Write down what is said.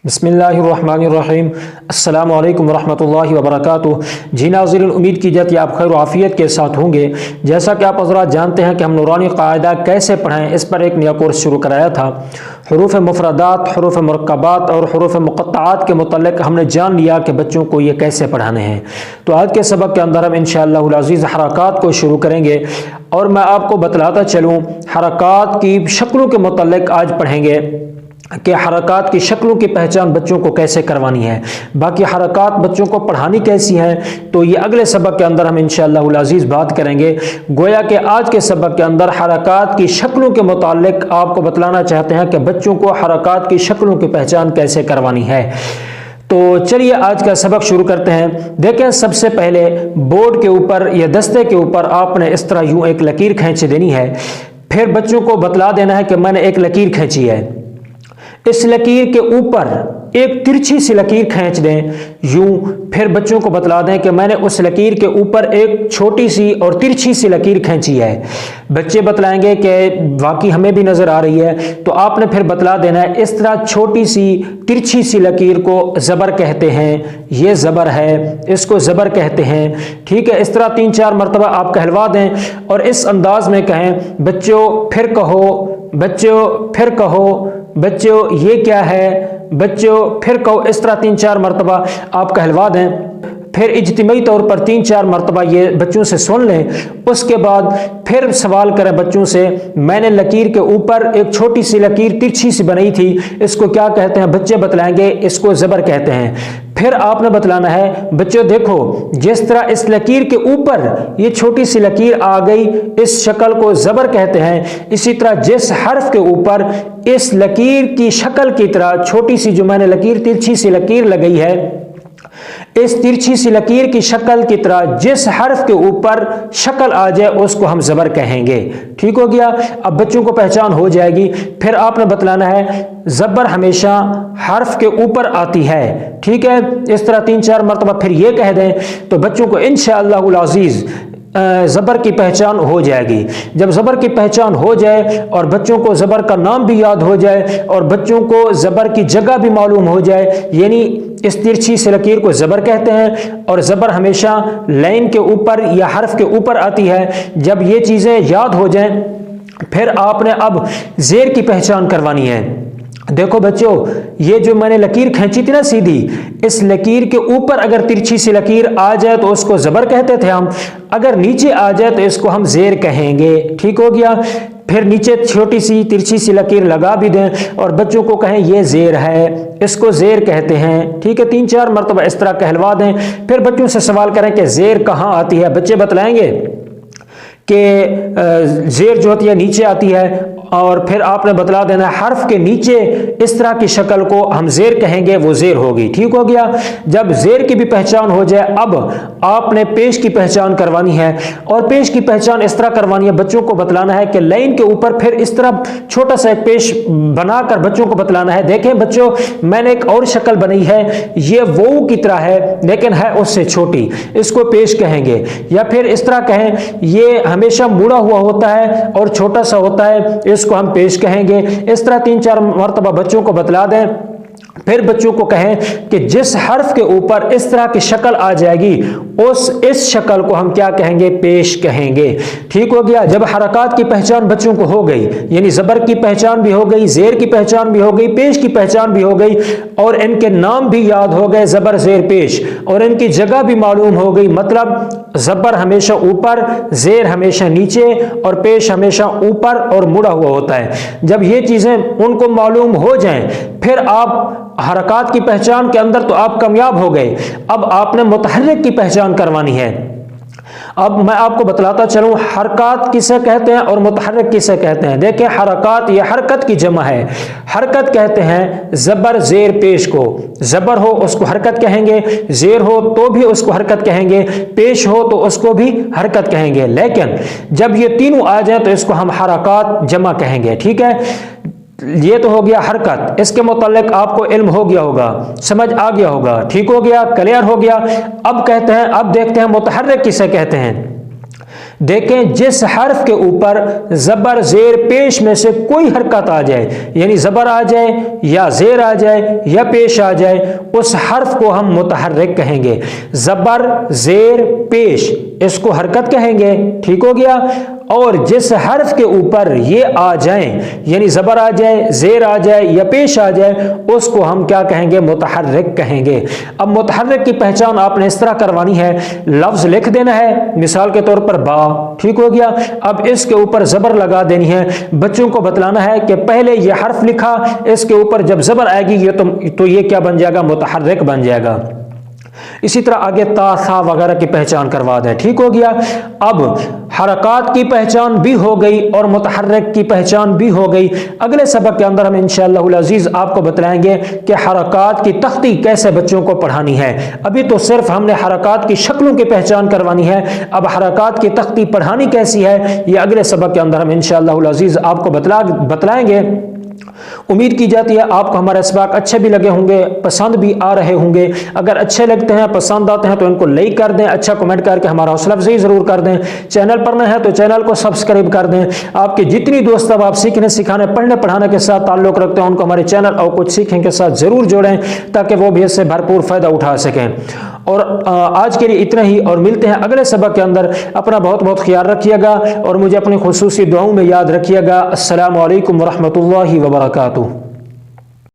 بسم اللہ الرحمن الرحیم۔ السلام علیکم ورحمۃ اللہ وبرکاتہ۔ جی ناظرین، امید کی جاتی ہے آپ خیر و عافیت کے ساتھ ہوں گے۔ جیسا کہ آپ حضرات جانتے ہیں کہ ہم نورانی قاعدہ کیسے پڑھیں، اس پر ایک نیا کورس شروع کرایا تھا۔ حروف مفردات، حروف مرکبات اور حروف مقطعات کے متعلق ہم نے جان لیا کہ بچوں کو یہ کیسے پڑھانے ہیں۔ تو آج کے سبق کے اندر ہم انشاءاللہ العزیز حرکات کو شروع کریں گے، اور میں آپ کو بتلاتا چلوں حرکات کی شکلوں کے متعلق آج پڑھیں گے کہ حرکات کی شکلوں کی پہچان بچوں کو کیسے کروانی ہے۔ باقی حرکات بچوں کو پڑھانی کیسی ہیں تو یہ اگلے سبق کے اندر ہم انشاءاللہ العزیز بات کریں گے۔ گویا کہ آج کے سبق کے اندر حرکات کی شکلوں کے متعلق آپ کو بتلانا چاہتے ہیں کہ بچوں کو حرکات کی شکلوں کی پہچان کیسے کروانی ہے۔ تو چلیے آج کا سبق شروع کرتے ہیں۔ دیکھیں، سب سے پہلے بورڈ کے اوپر یا دستے کے اوپر آپ نے اس طرح یوں ایک لکیر کھینچ دینی ہے۔ پھر بچوں کو بتلا دینا ہے کہ میں نے ایک لکیر کھینچی ہے، اس لکیر کے اوپر ایک ترچھی سی لکیر کھینچ دیں یوں۔ پھر بچوں کو بتلا دیں کہ میں نے اس لکیر کے اوپر ایک چھوٹی سی اور ترچھی سی لکیر کھینچی ہے۔ بچے بتلائیں گے کہ واقعی ہمیں بھی نظر آ رہی ہے، تو آپ نے پھر بتلا دینا ہے اس طرح چھوٹی سی ترچھی سی لکیر کو زبر کہتے ہیں، یہ زبر ہے، اس کو زبر کہتے ہیں۔ ٹھیک ہے، اس طرح 3-4 مرتبہ آپ کہلوا دیں اور اس انداز میں کہیں، بچوں پھر کہو، بچوں پھر کہو، بچوں یہ کیا ہے، بچوں پھر کہو۔ اس طرح 3-4 مرتبہ آپ کہلوا دیں، پھر اجتماعی طور پر 3-4 مرتبہ یہ بچوں سے سن لیں۔ اس کے بعد پھر سوال کریں بچوں سے، میں نے لکیر کے اوپر ایک چھوٹی سی لکیر ترچھی سی بنائی تھی، اس کو کیا کہتے ہیں؟ بچے بتلائیں گے اس کو زبر کہتے ہیں۔ پھر آپ نے بتلانا ہے، بچوں دیکھو جس طرح اس لکیر کے اوپر یہ چھوٹی سی لکیر آ گئی، اس شکل کو زبر کہتے ہیں۔ اسی طرح جس حرف کے اوپر اس لکیر کی شکل کی طرح چھوٹی سی جو میں نے لکیر ترچھی سی لکیر لگئی ہے، اس ترچھی سی لکیر کی شکل کی طرح جس حرف کے اوپر شکل آ جائے اس کو ہم زبر کہیں گے۔ ٹھیک ہو گیا؟ اب بچوں کو پہچان ہو جائے گی۔ پھر آپ نے بتلانا ہے زبر ہمیشہ حرف کے اوپر آتی ہے۔ ٹھیک ہے، اس طرح 3-4 مرتبہ پھر یہ کہہ دیں تو بچوں کو انشاءاللہ العزیز زبر کی پہچان ہو جائے گی۔ جب زبر کی پہچان ہو جائے اور بچوں کو زبر کا نام بھی یاد ہو جائے اور بچوں کو زبر کی جگہ بھی معلوم ہو جائے، یعنی اس ترچھی سے لکیر کو زبر کہتے ہیں اور زبر ہمیشہ لائن کے اوپر یا حرف کے اوپر آتی ہے، جب یہ چیزیں یاد ہو جائیں پھر آپ نے اب زیر کی پہچان کروانی ہے۔ دیکھو بچوں، یہ جو میں نے لکیر کھینچی تھی نا سیدھی، اس لکیر کے اوپر اگر ترچھی سی لکیر آ جائے تو اس کو زبر کہتے تھے ہم، اگر نیچے آ جائے تو اس کو ہم زیر کہیں گے۔ ٹھیک ہو گیا؟ پھر نیچے چھوٹی سی ترچھی سی لکیر لگا بھی دیں اور بچوں کو کہیں یہ زیر ہے، اس کو زیر کہتے ہیں۔ ٹھیک ہے، 3-4 مرتبہ اس طرح کہلوا دیں۔ پھر بچوں سے سوال کریں کہ زیر کہاں آتی ہے، بچے بتلائیں گے کہ زیر جو ہوتی ہے نیچے آتی ہے، اور پھر آپ نے بتلا دینا حرف کے نیچے اس طرح کی شکل کو ہم زیر کہیں گے، وہ زیر ہوگی۔ ٹھیک ہو گیا؟ جب زیر کی بھی پہچان ہو جائے اب آپ نے پیش کی پہچان کروانی ہے، اور پیش کی پہچان اس طرح کروانی ہے، بچوں کو بتلانا ہے کہ لائن کے اوپر پھر اس طرح چھوٹا سا ایک پیش بنا کر بچوں کو بتلانا ہے، دیکھیں بچوں میں نے ایک اور شکل بنائی ہے، یہ وو کی طرح ہے لیکن ہے اس سے چھوٹی، اس کو پیش کہیں گے۔ یا پھر اس طرح کہیں، یہ ہمیشہ مڑا ہوا ہوتا ہے اور چھوٹا سا ہوتا ہے، اس کو ہم پیش کہیں گے۔ اس طرح 3-4 مرتبہ بچوں کو بتلا دیں۔ پھر بچوں کو کہیں کہ جس حرف کے اوپر اس طرح کی شکل آ جائے گی اس شکل کو ہم کیا کہیں گے؟ پیش کہیں گے۔ ٹھیک ہو گیا؟ جب حرکات کی پہچان بچوں کو ہو گئی، یعنی زبر کی پہچان بھی ہو گئی، زیر کی پہچان بھی ہو گئی، پیش کی پہچان بھی ہو گئی، اور ان کے نام بھی یاد ہو گئے، زبر زیر پیش، اور ان کی جگہ بھی معلوم ہو گئی، مطلب زبر ہمیشہ اوپر، زیر ہمیشہ نیچے، اور پیش ہمیشہ اوپر اور مڑا ہوا ہوتا ہے، جب یہ چیزیں ان کو معلوم ہو جائیں پھر آپ حرکات کی پہچان کے اندر تو آپ کامیاب ہو گئے۔ اب آپ نے متحرک کی پہچان کروانی ہے۔ اب میں آپ کو بتلاتا چلوں حرکات کسے کہتے ہیں اور متحرک کسے کہتے ہیں۔ دیکھیں، حرکات یہ حرکت کی جمع ہے۔ حرکت کہتے ہیں زبر زیر پیش کو، زبر ہو اس کو حرکت کہیں گے، زیر ہو تو بھی اس کو حرکت کہیں گے، پیش ہو تو اس کو بھی حرکت کہیں گے، لیکن جب یہ تینوں آ جائیں تو اس کو ہم حرکات جمع کہیں گے۔ ٹھیک ہے، یہ تو ہو گیا حرکت، اس کے متعلق آپ کو علم ہو گیا ہوگا، سمجھ آ گیا ہوگا۔ ٹھیک ہو گیا؟ کلیئر ہو گیا؟ اب کہتے ہیں، اب دیکھتے ہیں متحرک کسے کہتے ہیں۔ دیکھیں جس حرف کے اوپر زبر زیر پیش میں سے کوئی حرکت آ جائے، یعنی زبر آ جائے یا زیر آ جائے یا پیش آ جائے، اس حرف کو ہم متحرک کہیں گے۔ زبر زیر پیش اس کو حرکت کہیں گے، ٹھیک ہو گیا۔ اور جس حرف کے اوپر یہ آ جائیں، یعنی زبر آ جائے، زیر آ جائے یا پیش آ جائے، اس کو ہم کیا کہیں گے؟ متحرک کہیں گے۔ اب متحرک کی پہچان آپ نے اس طرح کروانی ہے، لفظ لکھ دینا ہے، مثال کے طور پر با، ٹھیک ہو گیا۔ اب اس کے اوپر زبر لگا دینی ہے، بچوں کو بتلانا ہے کہ پہلے یہ حرف لکھا، اس کے اوپر جب زبر آئے گی تو یہ کیا بن جائے گا؟ متحرک بن جائے گا۔ اسی طرح آگے تا، ثا وغیرہ کی پہچان کروا دیں، ٹھیک ہو گیا۔ اب حرکات کی پہچان بھی ہو گئی اور متحرک کی پہچان بھی ہو گئی۔ اگلے سبق کے اندر ہم انشاءاللہ العزیز آپ کو بتلائیں گے کہ حرکات کی تختی کیسے بچوں کو پڑھانی ہے۔ ابھی تو صرف ہم نے حرکات کی شکلوں کی پہچان کروانی ہے، اب حرکات کی تختی پڑھانی کیسی ہے یہ اگلے سبق کے اندر ہم انشاءاللہ العزیز آپ کو بتلائیں گے۔ امید کی جاتی ہے آپ کو ہمارے اسباق اچھے بھی لگے ہوں گے، پسند بھی آ رہے ہوں گے۔ اگر اچھے لگتے ہیں، پسند آتے ہیں تو ان کو لائک کر دیں، اچھا کمنٹ کر کے ہمارا حوصلہ افزائی ضرور کر دیں۔ چینل پر نہ ہے تو چینل کو سبسکرائب کر دیں۔ آپ کے جتنی دوست اب آپ سیکھنے سکھانے پڑھنے پڑھانے کے ساتھ تعلق رکھتے ہیں ان کو ہمارے چینل اور کچھ سیکھیں کے ساتھ ضرور جوڑیں تاکہ وہ بھی اس سے بھرپور فائدہ اٹھا سکیں۔ اور آج کے لیے اتنا ہی، اور ملتے ہیں اگلے سبق کے اندر۔ اپنا بہت بہت خیال رکھیے گا اور مجھے اپنی خصوصی دعاؤں میں یاد رکھیے گا۔ السلام علیکم ورحمۃ اللہ وبرکاتہ۔